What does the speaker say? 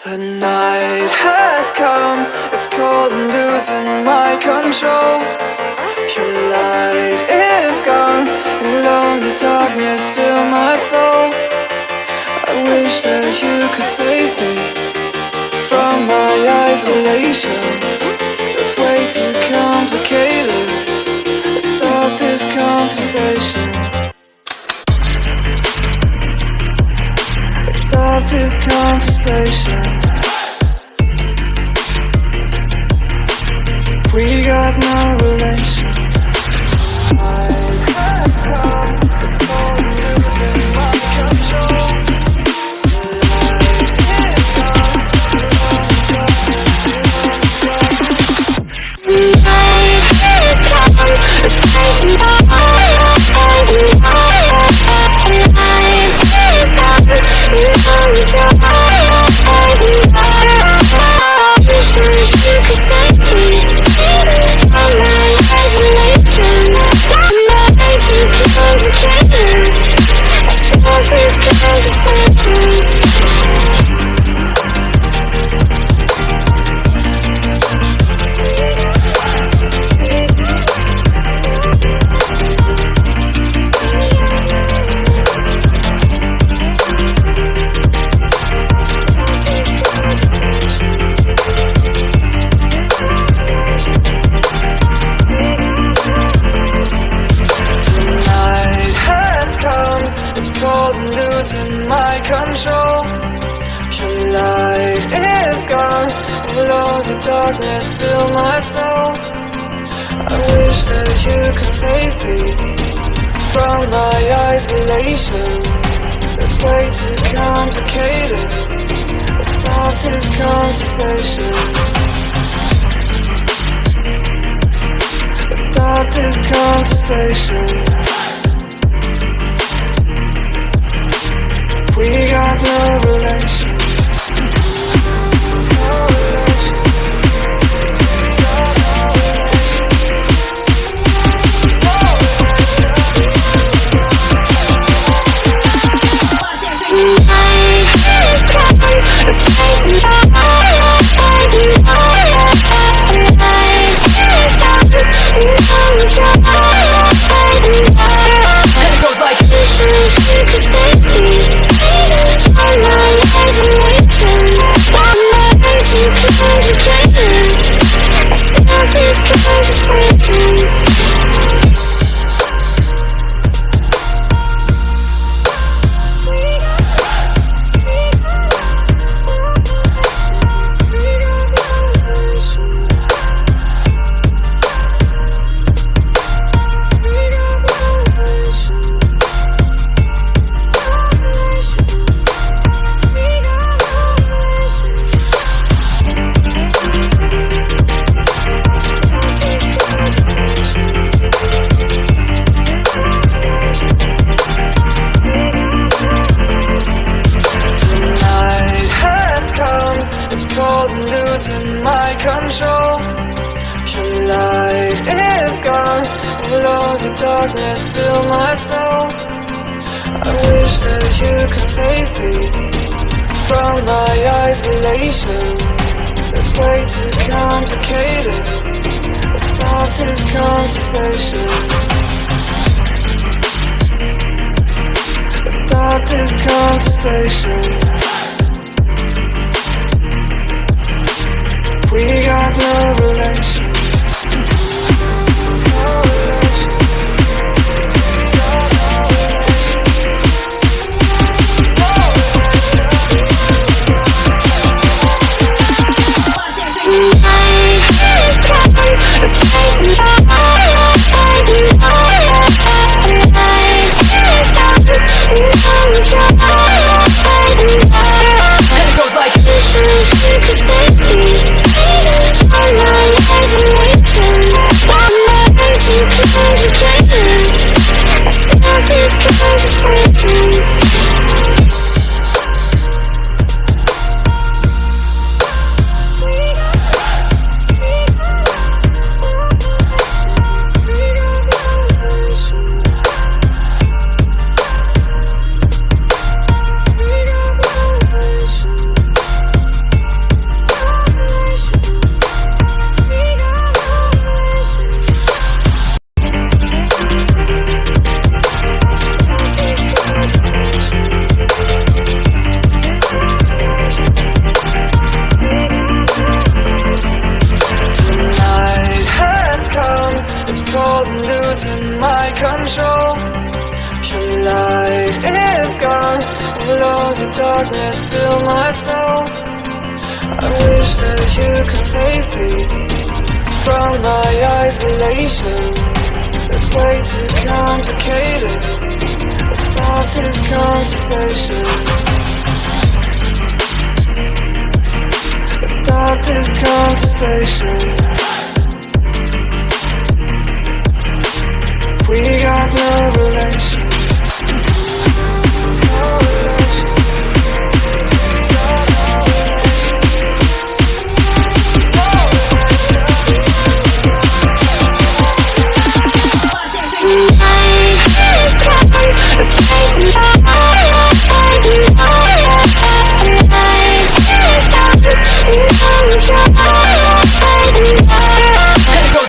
The night has come, it's cold and losing my control. Your light is gone, and lonely darkness fill my soul. I wish that you could save me from my isolation. It's way too complicated. Let's stop this conversation. Let's stop this conversation. We got no relation. I have come, it's cold and losing my control. It's crazy. Losing my control. Your light is gone, alone the darkness fill my soul. I wish that you could save me from my isolation. It's way too complicated. Let's stop this conversation. Let's stop this conversation. We got no relation. Losing my control. Your light is gone, alone the darkness fill my soul. I wish that you could save me from my isolation. It's way too complicated. Let's stop this conversation. Let's stop this conversation. We got no relation. It's crazy. darkness fill my soul. I wish that you could save me from my isolation. It's way too complicated. Let's stop this conversation. Let's stop this conversation. We got no relation.